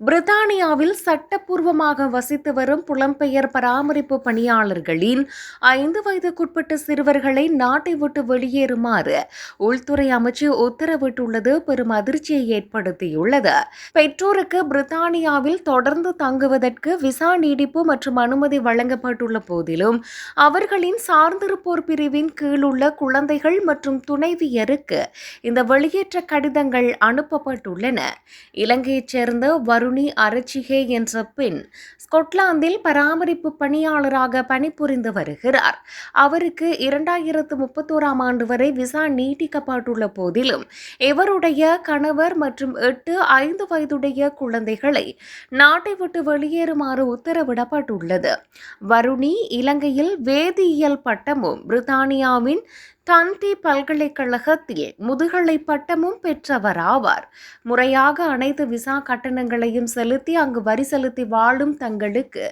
பிரித்தானியாவில் சட்டப்பூர்வமாக வசித்து வரும் புலம்பெயர் பராமரிப்பு பணியாளர்களின் 5 வயதுக்குட்பட்ட சிறுவர்களை நாட்டை விட்டு வெளியேறுமாறு உள்துறை அமைச்சு உத்தரவிட்டுள்ளது பெரும் அதிர்ச்சியை ஏற்படுத்தியுள்ளது. பெற்றோருக்கு பிரித்தானியாவில் தொடர்ந்து தங்குவதற்கு விசா நீடிப்பு மற்றும் அனுமதி வழங்கப்பட்டுள்ள போதிலும் அவர்களின் சார்ந்திருப்போர் பிரிவின் கீழுள்ள குழந்தைகள் மற்றும் துணைவியருக்கு இந்த வெளியேற்ற கடிதங்கள் அனுப்பப்பட்டுள்ளன. இலங்கையைச் சேர்ந்த வருணி அரச்சிகே என்ற பெண் ஸ்கொட்லாந்தில் பராமரிப்பு பணியாளராக பணிபுரிந்து வருகிறார். அவருக்கு 2031ஆம் ஆண்டு வரை விசா நீட்டிக்கப்பட்டுள்ள போதிலும் இவருடைய கணவர் மற்றும் 8, 5 வயதுடைய குழந்தைகளை நாட்டை விட்டு வெளியேறுமாறு உத்தரவிடப்பட்டுள்ளது. வருணி இலங்கையில் வேதியியல் பட்டமும் பிரித்தானியாவின் டன்டி பல்கலைக்கழகத்தில் முதுகலை பட்டமும் பெற்றவராவார். முறையாக அனைத்து விசா கட்டணங்களையும் செலுத்தி அங்கு வரி செலுத்தி வாழும் தங்களுக்கு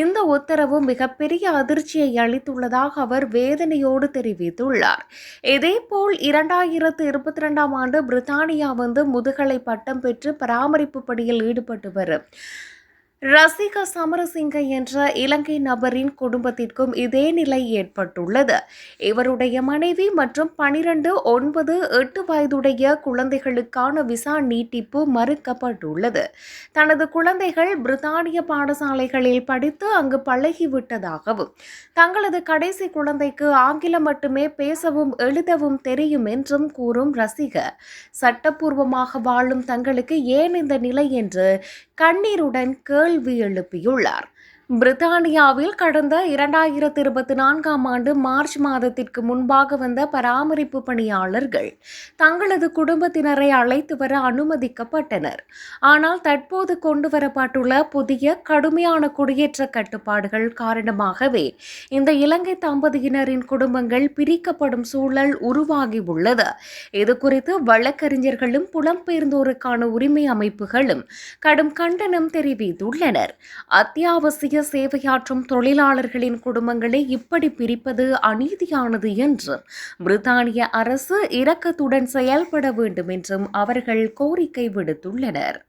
இந்த உத்தரவு மிகப்பெரிய அதிர்ச்சியை அளித்துள்ளதாக அவர் வேதனையோடு தெரிவித்துள்ளார். இதேபோல் 2022ஆம் ஆண்டு பிரித்தானியா வந்து முதுகலை பட்டம் பெற்று பராமரிப்பு பணியில் ஈடுபட்டு வரும் ரசிக சமரசிங்க என்ற இலங்கை நபரின் குடும்பத்திற்கும் இதே நிலை ஏற்பட்டுள்ளது. இவருடைய மனைவி மற்றும் 12, 9, 8 வயதுடைய குழந்தைகளுக்கான விசா நீட்டிப்பு மறுக்கப்பட்டுள்ளது. தனது குழந்தைகள் பிரித்தானிய பாடசாலைகளில் படித்து அங்கு பழகிவிட்டதாகவும் தங்களது கடைசி குழந்தைக்கு ஆங்கிலம் மட்டுமே பேசவும் எழுதவும் தெரியும் என்றும் கூறும் ரசிக சட்டப்பூர்வமாக வாழும் தங்களுக்கு ஏன் இந்த நிலை என்று கண்ணீருடன் கேள்வி எழுப்பியுள்ளார். பிரித்தானியாவில் கடந்த 2024ஆம் ஆண்டு மார்ச் மாதத்திற்கு முன்பாக வந்த பராமரிப்பு பணியாளர்கள் தங்களது குடும்பத்தினரை அழைத்து வர அனுமதிக்கப்பட்டனர். ஆனால் தற்போது கொண்டுவரப்பட்டுள்ள புதிய கடுமையான குடியேற்ற கட்டுப்பாடுகள் காரணமாகவே இந்த இலங்கை தம்பதியினரின் குடும்பங்கள் பிரிக்கப்படும் சூழல் உருவாகியுள்ளது. இதுகுறித்து வழக்கறிஞர்களும் புலம்பெயர்ந்தோருக்கான உரிமை அமைப்புகளும் கடும் கண்டனம் தெரிவித்துள்ளனர். அத்தியாவசிய சேவையாற்றும் தொழிலாளர்களின் குடும்பங்களை இப்படி பிரிப்பது அநீதியானது என்றும் பிரித்தானிய அரசு இரக்கத்துடன் செயல்பட வேண்டும் என்றும் அவர்கள் கோரிக்கை விடுத்துள்ளனர்.